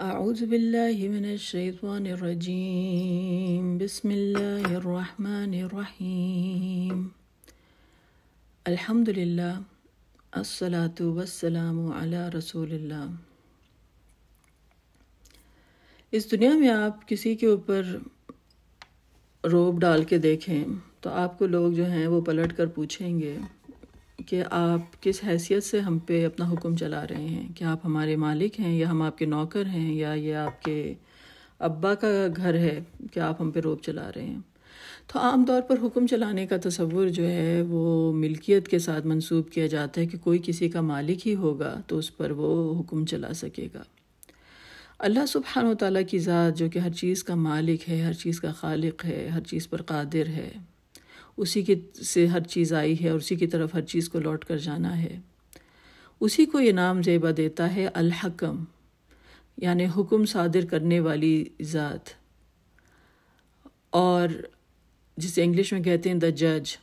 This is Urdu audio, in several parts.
اعوذ باللہ من الشیطان الرجیم بسم اللہ الرحمن الرحیم الحمدللہ الصلاۃ والسلام علی رسول اللہ۔ اس دنیا میں آپ کسی کے اوپر روب ڈال کے دیکھیں تو آپ کو لوگ جو ہیں وہ پلٹ کر پوچھیں گے کہ آپ کس حیثیت سے ہم پہ اپنا حکم چلا رہے ہیں، کہ آپ ہمارے مالک ہیں یا ہم آپ کے نوکر ہیں یا یہ آپ کے ابا کا گھر ہے کہ آپ ہم پہ روب چلا رہے ہیں۔ تو عام طور پر حکم چلانے کا تصور جو ہے وہ ملکیت کے ساتھ منسوب کیا جاتا ہے کہ کوئی کسی کا مالک ہی ہوگا تو اس پر وہ حکم چلا سکے گا۔ اللہ سبحانہ و تعالیٰ کی ذات جو کہ ہر چیز کا مالک ہے، ہر چیز کا خالق ہے، ہر چیز پر قادر ہے، اسی کی سے ہر چیز آئی ہے اور اسی کی طرف ہر چیز کو لوٹ کر جانا ہے، اسی کو یہ نام زیبا دیتا ہے الحکم، یعنی حکم صادر کرنے والی ذات، اور جسے انگلش میں کہتے ہیں دا جج،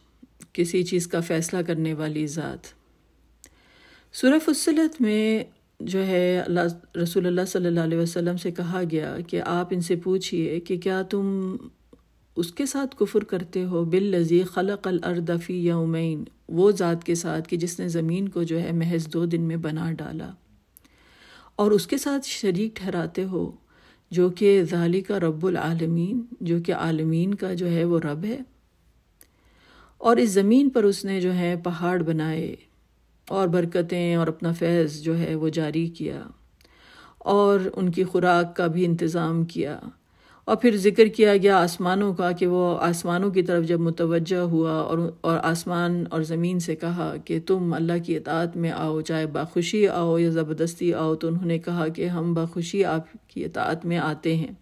کسی چیز کا فیصلہ کرنے والی ذات۔ سورہ فصلت میں جو ہے رسول اللہ صلی اللہ علیہ وسلم سے کہا گیا کہ آپ ان سے پوچھئے کہ کیا تم اس کے ساتھ کفر کرتے ہو بالذی خلق الارض فی یومین، وہ ذات کے ساتھ کہ جس نے زمین کو جو ہے محض 2 دن میں بنا ڈالا، اور اس کے ساتھ شریک ٹھہراتے ہو جو کہ ذالک رب العالمین، جو کہ عالمین کا جو ہے وہ رب ہے، اور اس زمین پر اس نے جو ہے پہاڑ بنائے اور برکتیں اور اپنا فیض جو ہے وہ جاری کیا، اور ان کی خوراک کا بھی انتظام کیا، اور پھر ذکر کیا گیا آسمانوں کا کہ وہ آسمانوں کی طرف جب متوجہ ہوا اور آسمان اور زمین سے کہا کہ تم اللہ کی اطاعت میں آؤ، چاہے باخوشی آؤ یا زبردستی آؤ، تو انہوں نے کہا کہ ہم باخوشی آپ کی اطاعت میں آتے ہیں۔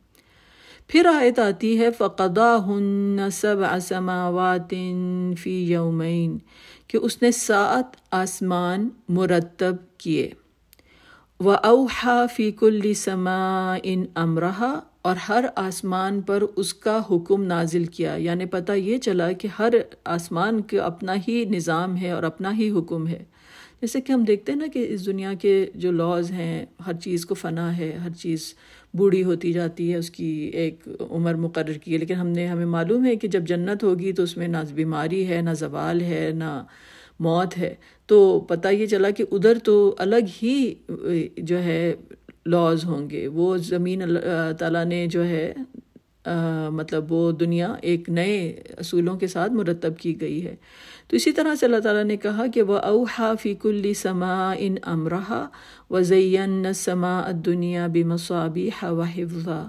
پھر آیت آتی ہے فَقَضَاهُنَّ 7 سَمَاوَاتٍ فِي يَوْمَيْنِ، کہ اس نے 7 آسمان مرتب کیے، وَأَوْحَى فِي كُلِّ سَمَاءٍ أَمْرَهَا، اور ہر آسمان پر اس کا حکم نازل کیا، یعنی پتہ یہ چلا کہ ہر آسمان کا اپنا ہی نظام ہے اور اپنا ہی حکم ہے۔ جیسے کہ ہم دیکھتے ہیں نا کہ اس دنیا کے جو لاز ہیں، ہر چیز کو فنا ہے، ہر چیز بوڑھی ہوتی جاتی ہے، اس کی ایک عمر مقرر کی ہے، لیکن ہمیں معلوم ہے کہ جب جنت ہوگی تو اس میں نہ بیماری ہے، نہ زوال ہے، نہ موت ہے۔ تو پتہ یہ چلا کہ ادھر تو الگ ہی جو ہے لاز ہوں گے، وہ زمین اللہ تعالیٰ نے جو ہے مطلب وہ دنیا ایک نئے اصولوں کے ساتھ مرتب کی گئی ہے۔ تو اسی طرح سے اللہ تعالیٰ نے کہا کہ وَأَوْحَى فِي كُلِّ سَمَاءٍ أَمْرَهَا وَزَيَّنَّا السَّمَاءَ الدُّنْيَا بِمَصَابِيحَ وَحِفْظًا،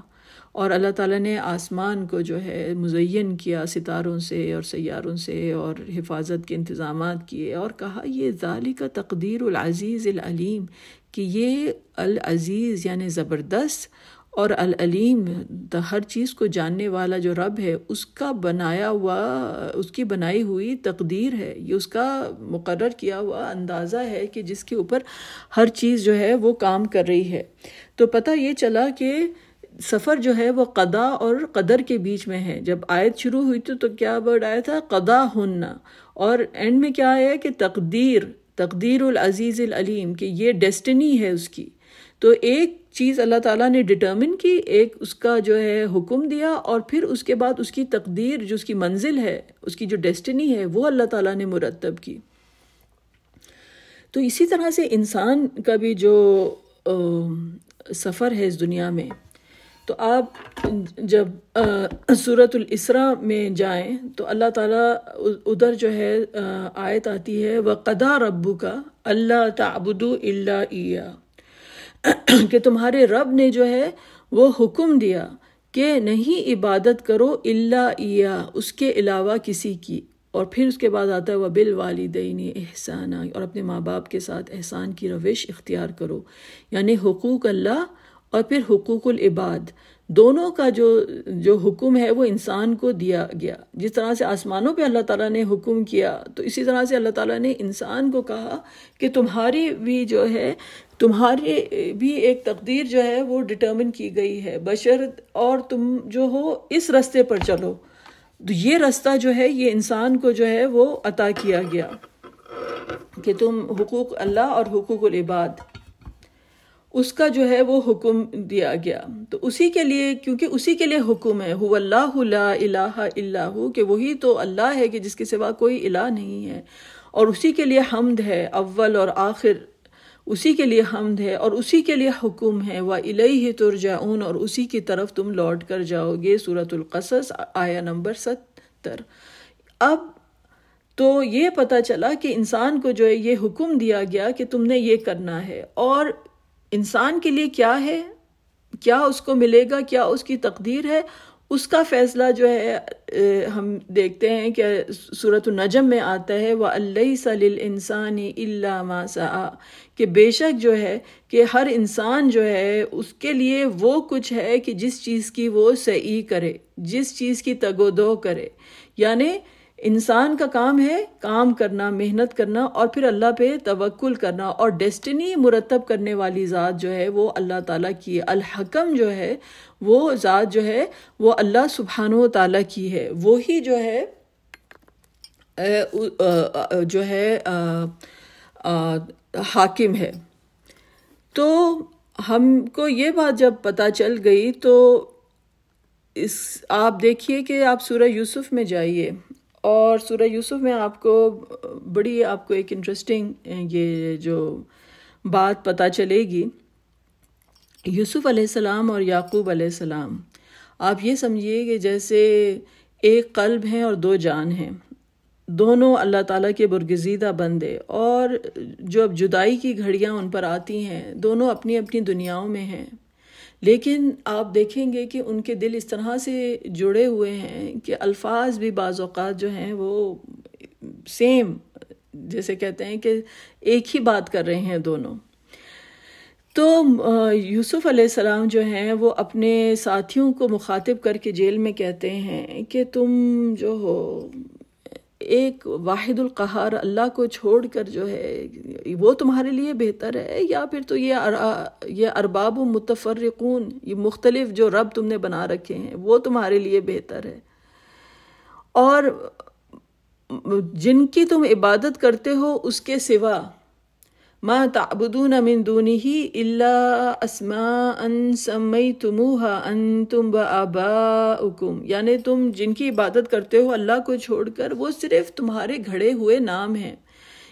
اور اللہ تعالیٰ نے آسمان کو جو ہے مزین کیا ستاروں سے اور سیاروں سے اور حفاظت کے انتظامات کیے، اور کہا یہ ذالک تقدیر العزیز العلیم، کہ یہ العزیز یعنی زبردست اور العلیم ہر چیز کو جاننے والا جو رب ہے، اس کا بنایا ہوا، اس کی بنائی ہوئی تقدیر ہے، یہ اس کا مقرر کیا ہوا اندازہ ہے کہ جس کے اوپر ہر چیز جو ہے وہ کام کر رہی ہے۔ تو پتہ یہ چلا کہ سفر جو ہے وہ قضا اور قدر کے بیچ میں ہے۔ جب آیت شروع ہوئی تو کیا ورڈ آیا تھا؟ قضاہن، اور اینڈ میں کیا آیا کہ تقدیر العزیز العلیم، کہ یہ ڈیسٹنی ہے اس کی۔ تو ایک چیز اللہ تعالیٰ نے ڈٹرمن کی، ایک اس کا جو ہے حکم دیا، اور پھر اس کے بعد اس کی تقدیر، جو اس کی منزل ہے، اس کی جو ڈیسٹنی ہے، وہ اللہ تعالیٰ نے مرتب کی۔ تو اسی طرح سے انسان کا بھی جو سفر ہے اس دنیا میں، تو آپ جب سورۃ الاسراء میں جائیں تو اللہ تعالیٰ ادھر جو ہے آیت آتی ہے وَقَضَىٰ رَبُّكَ أَلَّا تَعْبُدُوا إِلَّا إِيَّاهُ، کہ تمہارے رب نے جو ہے وہ حکم دیا کہ نہیں عبادت کرو الا إِيَّاهُ، اس کے علاوہ کسی کی، اور پھر اس کے بعد آتا ہے وَبِالْوَالِدَيْنِ إِحْسَانًا، اور اپنے ماں باپ کے ساتھ احسان کی روش اختیار کرو، یعنی حقوق اللہ اور پھر حقوق العباد، دونوں کا جو حکم ہے وہ انسان کو دیا گیا۔ جس طرح سے آسمانوں پہ اللہ تعالیٰ نے حکم کیا، تو اسی طرح سے اللہ تعالیٰ نے انسان کو کہا کہ تمہاری بھی جو ہے، تمہاری بھی ایک تقدیر جو ہے وہ ڈٹرمن کی گئی ہے، بشر اور تم جو ہو اس راستے پر چلو۔ تو یہ راستہ جو ہے یہ انسان کو جو ہے وہ عطا کیا گیا کہ تم حقوق اللہ اور حقوق العباد، اس کا جو ہے وہ حکم دیا گیا. تو اسی کے لیے، کیونکہ اسی کے لیے حکم ہے، هو اللہ لا الہ الا ہو، کہ وہی تو اللہ ہے کہ جس کے سوا کوئی الہ نہیں ہے، اور اسی کے لیے حمد ہے اول اور آخر، اسی کے لیے حمد ہے اور اسی کے لیے حکم ہے. وَإِلَيْهِ تُرْجَعُونَ، اور اسی کی طرف تم لوٹ کر جاؤ گے. سورۃ القصص آیہ نمبر 70. اب تو یہ پتہ چلا کہ انسان کو جو ہے یہ حکم دیا گیا کہ تم نے یہ کرنا ہے، اور انسان کے لیے کیا ہے، کیا اس کو ملے گا، کیا اس کی تقدیر ہے، اس کا فیصلہ جو ہے ہم دیکھتے ہیں کہ سورۃ النجم میں آتا ہے وَأَلَّيْسَ لِلْإِنسَانِ إِلَّا مَا سَعَى، کہ بے شک جو ہے کہ ہر انسان جو ہے اس کے لیے وہ کچھ ہے کہ جس چیز کی وہ سعی کرے، جس چیز کی تگ و دو کرے. یعنی انسان کا کام ہے کام کرنا، محنت کرنا، اور پھر اللہ پہ توکل کرنا، اور ڈیسٹنی مرتب کرنے والی ذات جو ہے وہ اللہ تعالیٰ کی ہے. الحکم جو ہے وہ ذات جو ہے وہ اللہ سبحانہ و تعالیٰ کی ہے، وہی جو ہے حاکم ہے. تو ہم کو یہ بات جب پتہ چل گئی تو آپ دیکھیے کہ آپ سورہ یوسف میں جائیے، اور سورہ یوسف میں آپ کو ایک انٹرسٹنگ یہ جو بات پتہ چلے گی. یوسف علیہ السلام اور یعقوب علیہ السلام، آپ یہ سمجھیے کہ جیسے ایک قلب ہیں اور دو جان ہیں، دونوں اللہ تعالیٰ کے برگزیدہ بندے، اور جو اب جدائی کی گھڑیاں ان پر آتی ہیں، دونوں اپنی اپنی دنیاؤں میں ہیں، لیکن آپ دیکھیں گے کہ ان کے دل اس طرح سے جڑے ہوئے ہیں کہ الفاظ بھی بعض اوقات جو ہیں وہ سیم، جیسے کہتے ہیں کہ ایک ہی بات کر رہے ہیں دونوں. تو یوسف علیہ السلام جو ہیں وہ اپنے ساتھیوں کو مخاطب کر کے جیل میں کہتے ہیں کہ تم جو ہو ایک واحد القہار اللہ کو چھوڑ کر جو ہے وہ تمہارے لیے بہتر ہے، یا پھر تو یہ ارباب متفرقون، یہ مختلف جو رب تم نے بنا رکھے ہیں وہ تمہارے لیے بہتر ہے، اور جن کی تم عبادت کرتے ہو اس کے سوا ما تعبدون من دونه الا اسماء سمیتموها انتم وآباؤکم، یعنی تم جن کی عبادت کرتے ہو اللہ کو چھوڑ کر وہ صرف تمہارے گھڑے ہوئے نام ہیں.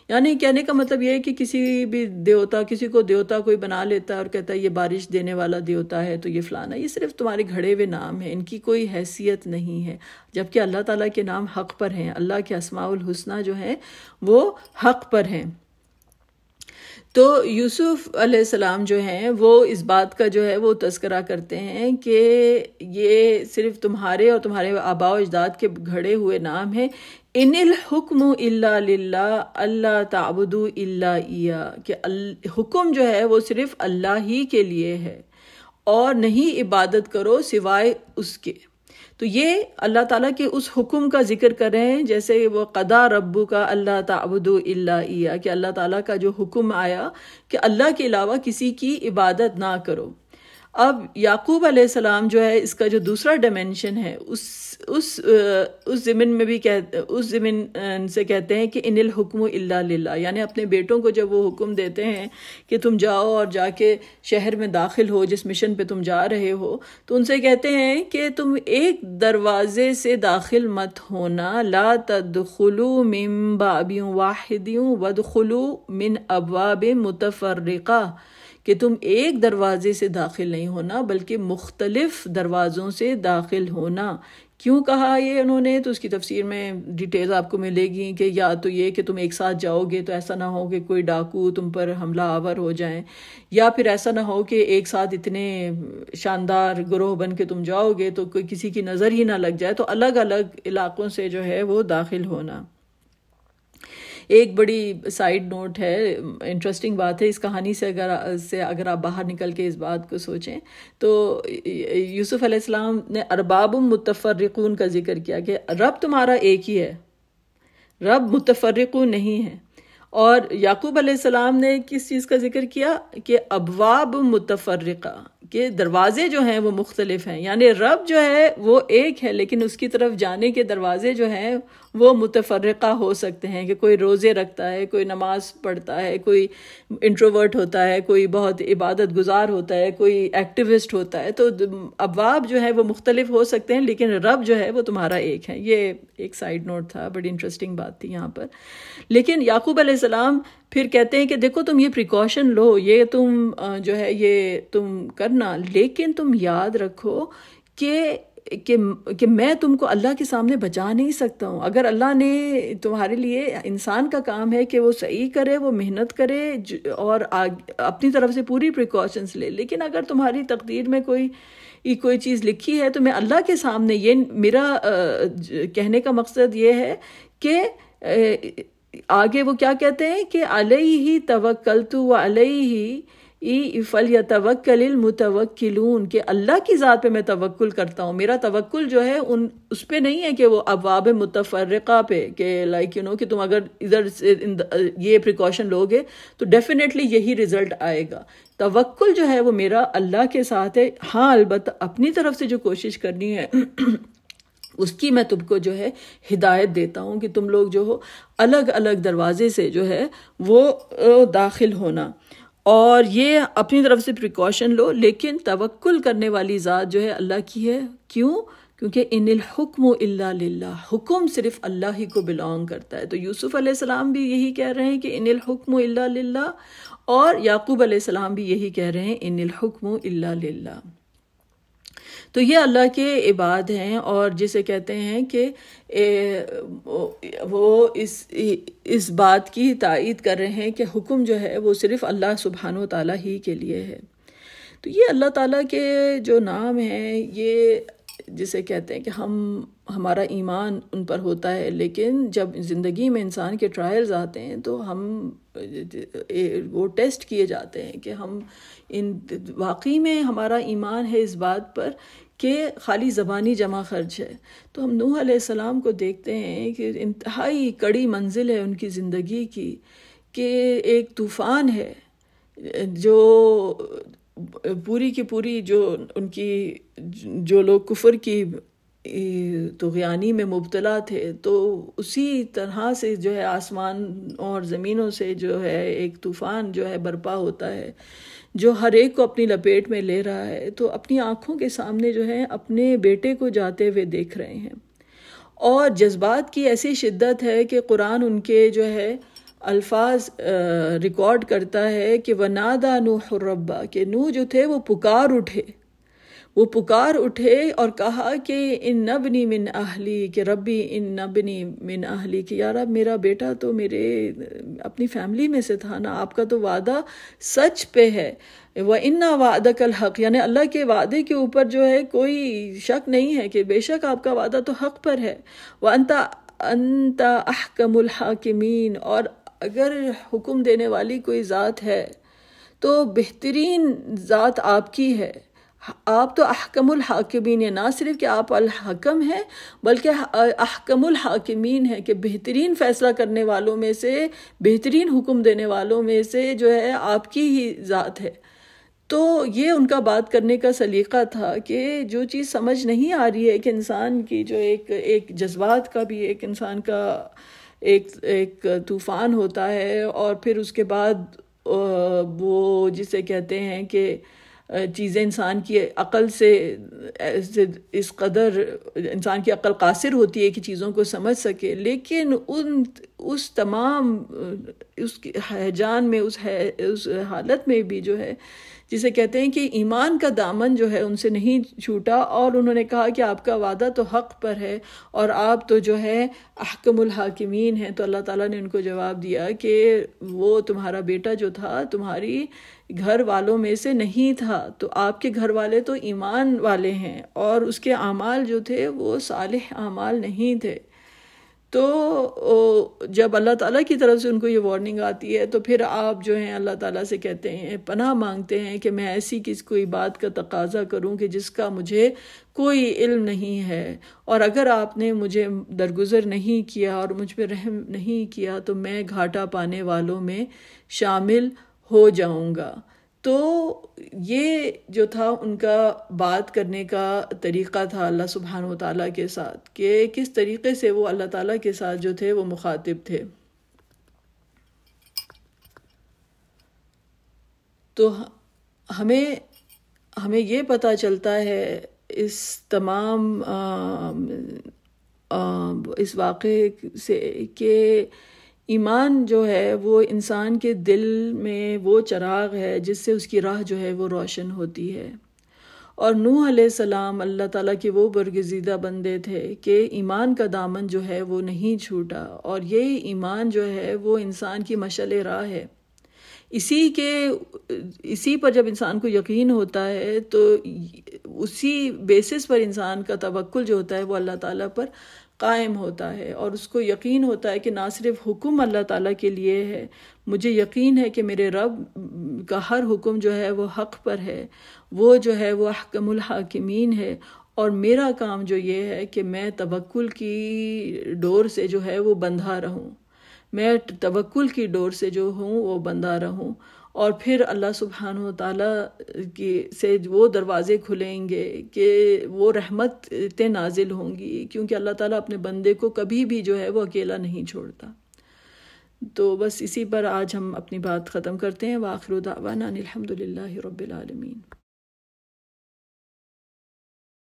یعنی کہنے کا مطلب یہ ہے کہ کسی کو دیوتا کوئی بنا لیتا ہے اور کہتا ہے یہ بارش دینے والا دیوتا ہے تو یہ فلانا، یہ صرف تمہارے گھڑے ہوئے نام ہیں، ان کی کوئی حیثیت نہیں ہے، جبکہ اللہ تعالیٰ کے نام حق پر ہیں، اللہ کے اسماء الحسنہ جو ہیں وہ حق پر ہیں. تو یوسف علیہ السلام جو ہیں وہ اس بات کا جو ہے وہ تذکرہ کرتے ہیں کہ یہ صرف تمہارے اور تمہارے آباء و اجداد کے گھڑے ہوئے نام ہیں. ان الحکم الا للہ اللہ تعبدوا الا ایہ، کہ حکم جو ہے وہ صرف اللہ ہی کے لیے ہے اور نہیں عبادت کرو سوائے اس کے. تو یہ اللہ تعالیٰ کے اس حکم کا ذکر کر رہے ہیں، جیسے وہ قضا ربک اللہ تعبدوا الا ایہ، کہ اللہ تعالیٰ کا جو حکم آیا کہ اللہ کے علاوہ کسی کی عبادت نہ کرو. اب یعقوب علیہ السلام جو ہے اس کا جو دوسرا ڈائمینشن ہے اس ضمن میں بھی اس ضمن سے کہتے ہیں کہ ان الحکم الا للہ، یعنی اپنے بیٹوں کو جب وہ حکم دیتے ہیں کہ تم جاؤ اور جا کے شہر میں داخل ہو جس مشن پہ تم جا رہے ہو، تو ان سے کہتے ہیں کہ تم ایک دروازے سے داخل مت ہونا، لا تدخلوا من باب واحد وادخلوا من ابواب متفرقہ، کہ تم ایک دروازے سے داخل نہیں ہونا بلکہ مختلف دروازوں سے داخل ہونا. کیوں کہا یہ انہوں نے؟ تو اس کی تفسیر میں ڈیٹیل آپ کو ملے گی کہ یا تو یہ کہ تم ایک ساتھ جاؤ گے تو ایسا نہ ہو کہ کوئی ڈاکو تم پر حملہ آور ہو جائیں، یا پھر ایسا نہ ہو کہ ایک ساتھ اتنے شاندار گروہ بن کے تم جاؤ گے تو کوئی کسی کی نظر ہی نہ لگ جائے، تو الگ الگ علاقوں سے جو ہے وہ داخل ہونا. ایک بڑی سائیڈ نوٹ ہے، انٹرسٹنگ بات ہے اس کہانی سے اگر آپ باہر نکل کے اس بات کو سوچیں تو یوسف علیہ السلام نے ارباب متفرقون کا ذکر کیا کہ رب تمہارا ایک ہی ہے، رب متفرقون نہیں ہے. اور یعقوب علیہ السلام نے کس چیز کا ذکر کیا کہ ابواب متفرقہ، کہ دروازے جو ہیں وہ مختلف ہیں، یعنی رب جو ہے وہ ایک ہے لیکن اس کی طرف جانے کے دروازے جو ہیں وہ متفرقہ ہو سکتے ہیں، کہ کوئی روزے رکھتا ہے، کوئی نماز پڑھتا ہے، کوئی انٹروورٹ ہوتا ہے، کوئی بہت عبادت گزار ہوتا ہے، کوئی ایکٹیوسٹ ہوتا ہے، تو ابواب جو ہے وہ مختلف ہو سکتے ہیں لیکن رب جو ہے وہ تمہارا ایک ہے۔ یہ ایک سائیڈ نوٹ تھا، بڑی انٹرسٹنگ بات تھی یہاں پر۔ لیکن یعقوب علیہ السلام پھر کہتے ہیں کہ دیکھو تم یہ پریکاشن لو، یہ تم جو ہے یہ تم کرنا، لیکن تم یاد رکھو کہ میں تم کو اللہ کے سامنے بچا نہیں سکتا ہوں۔ اگر اللہ نے تمہارے لیے، انسان کا کام ہے کہ وہ صحیح کرے، وہ محنت کرے اور اپنی طرف سے پوری پریکاشنز لے، لیکن اگر تمہاری تقدیر میں کوئی چیز لکھی ہے تو میں اللہ کے سامنے، یہ میرا کہنے کا مقصد یہ ہے کہ آگے وہ کیا کہتے ہیں کہ علیہ توکلت وعلیہ فلیتوکل المتوکلون، کہ اللہ کی ذات پہ میں توکل کرتا ہوں۔ میرا توکل جو ہے اس پہ نہیں ہے کہ وہ ابواب متفرقہ پہ، کہ لائک کہ تم اگر ادھر سے یہ پریکاشن لوگے تو ڈیفینیٹلی یہی رزلٹ آئے گا۔ توکل جو ہے وہ میرا اللہ کے ساتھ ہے، ہاں البتہ اپنی طرف سے جو کوشش کرنی ہے اس کی میں تم کو جو ہے ہدایت دیتا ہوں کہ تم لوگ جو ہو الگ الگ دروازے سے جو ہے وہ داخل ہونا، اور یہ اپنی طرف سے پریکاشن لو، لیکن توکل کرنے والی ذات جو ہے اللہ کی ہے۔ کیوں؟ کیونکہ ان الحکم الا للہ، حکم صرف اللہ ہی کو بلانگ کرتا ہے۔ تو یوسف علیہ السلام بھی یہی کہہ رہے ہیں کہ ان الحکم الا للہ، اور یعقوب علیہ السلام بھی یہی کہہ رہے ہیں ان الحکم الا للہ۔ تو یہ اللہ کے عباد ہیں، اور جسے کہتے ہیں کہ وہ اس بات کی تائید کر رہے ہیں کہ حکم جو ہے وہ صرف اللہ سبحانہ و تعالیٰ ہی کے لیے ہے۔ تو یہ اللہ تعالیٰ کے جو نام ہیں، یہ جسے کہتے ہیں کہ ہمارا ایمان ان پر ہوتا ہے، لیکن جب زندگی میں انسان کے ٹرائلز آتے ہیں تو وہ ٹیسٹ کیے جاتے ہیں کہ ہم واقعی میں ہمارا ایمان ہے اس بات پر کہ خالی زبانی جمع خرچ ہے۔ تو ہم نوح علیہ السلام کو دیکھتے ہیں کہ انتہائی کڑی منزل ہے ان کی زندگی کی، کہ ایک طوفان ہے جو پوری کی پوری جو لوگ کفر کی طغیانی میں مبتلا تھے، تو اسی طرح سے جو ہے آسمان اور زمینوں سے جو ہے ایک طوفان جو ہے برپا ہوتا ہے، جو ہر ایک کو اپنی لپیٹ میں لے رہا ہے۔ تو اپنی آنکھوں کے سامنے جو ہے اپنے بیٹے کو جاتے ہوئے دیکھ رہے ہیں، اور جذبات کی ایسی شدت ہے کہ قرآن ان کے جو ہے الفاظ ریکارڈ کرتا ہے کہ وَنَادَى نُوحٌ رَبَّهُ، کہ نوح جو تھے وہ پکار اٹھے اور کہا کہ ان ابنی من اہلی، کہ ربی ان ابنی من اہلی، کہ یا رب میرا بیٹا تو میرے اپنی فیملی میں سے تھا نا، آپ کا تو وعدہ سچ پہ ہے، وَإِنَّ وَعْدَكَ الْحَقُّ، یعنی اللہ کے وعدے کے اوپر جو ہے کوئی شک نہیں ہے کہ بے شک آپ کا وعدہ تو حق پر ہے، وَأَنْتَ أَحْكَمُ الْحَاكِمِينَ، اور اگر حکم دینے والی کوئی ذات ہے تو بہترین ذات آپ کی ہے۔ آپ تو احکم الحاکمین ہیں، نہ صرف کہ آپ الحکم ہیں بلکہ احکم الحاکمین ہیں، کہ بہترین فیصلہ کرنے والوں میں سے، بہترین حکم دینے والوں میں سے جو ہے آپ کی ہی ذات ہے۔ تو یہ ان کا بات کرنے کا سلیقہ تھا کہ جو چیز سمجھ نہیں آ رہی ہے کہ انسان کی جو ایک جذبات کا بھی ایک انسان کا ایک طوفان ہوتا ہے، اور پھر اس کے بعد وہ جسے کہتے ہیں کہ چیزیں انسان کی عقل سے اس قدر انسان کی عقل قاصر ہوتی ہے کہ چیزوں کو سمجھ سکے، لیکن اس تمام اس ہیجان میں، اس حالت میں بھی جو ہے جسے کہتے ہیں کہ ایمان کا دامن جو ہے ان سے نہیں چھوٹا، اور انہوں نے کہا کہ آپ کا وعدہ تو حق پر ہے اور آپ تو جو ہے احکم الحاکمین ہیں۔ تو اللہ تعالیٰ نے ان کو جواب دیا کہ وہ تمہارا بیٹا جو تھا تمہاری گھر والوں میں سے نہیں تھا، تو آپ کے گھر والے تو ایمان والے ہیں، اور اس کے اعمال جو تھے وہ صالح اعمال نہیں تھے۔ تو جب اللہ تعالیٰ کی طرف سے ان کو یہ وارننگ آتی ہے تو پھر آپ جو ہیں اللہ تعالیٰ سے کہتے ہیں، پناہ مانگتے ہیں کہ میں ایسی کوئی بات کا تقاضا کروں کہ جس کا مجھے کوئی علم نہیں ہے، اور اگر آپ نے مجھے درگزر نہیں کیا اور مجھ پہ رحم نہیں کیا تو میں گھاٹا پانے والوں میں شامل ہو جاؤں گا۔ تو یہ جو تھا ان کا بات کرنے کا طریقہ تھا اللہ سبحانہ و تعالیٰ کے ساتھ، کہ کس طریقے سے وہ اللہ تعالیٰ کے ساتھ جو تھے وہ مخاطب تھے۔ تو ہمیں یہ پتہ چلتا ہے اس تمام اس واقعے سے کہ ایمان جو ہے وہ انسان کے دل میں وہ چراغ ہے جس سے اس کی راہ جو ہے وہ روشن ہوتی ہے۔ اور نوح علیہ السلام اللہ تعالیٰ کے وہ برگزیدہ بندے تھے کہ ایمان کا دامن جو ہے وہ نہیں چھوٹا، اور یہ ایمان جو ہے وہ انسان کی مشعل راہ ہے۔ اسی پر جب انسان کو یقین ہوتا ہے تو اسی بیسس پر انسان کا توکل جو ہوتا ہے وہ اللہ تعالیٰ پر قائم ہوتا ہے، اور اس کو یقین ہوتا ہے کہ نہ صرف حکم اللہ تعالیٰ کے لیے ہے، مجھے یقین ہے کہ میرے رب کا ہر حکم جو ہے وہ حق پر ہے، وہ جو ہے وہ احکم الحاکمین ہے، اور میرا کام جو یہ ہے کہ میں توکل کی ڈور سے جو ہے وہ بندھا رہوں، میں توکل کی ڈور سے جو ہوں وہ بندھا رہوں، اور پھر اللہ سبحانہ و تعالیٰ سے وہ دروازے کھلیں گے کہ وہ رحمتیں نازل ہوں گی، کیونکہ اللہ تعالیٰ اپنے بندے کو کبھی بھی جو ہے وہ اکیلا نہیں چھوڑتا۔ تو بس اسی پر آج ہم اپنی بات ختم کرتے ہیں۔ وآخر دعوانا ان الحمد للہ رب العالمین۔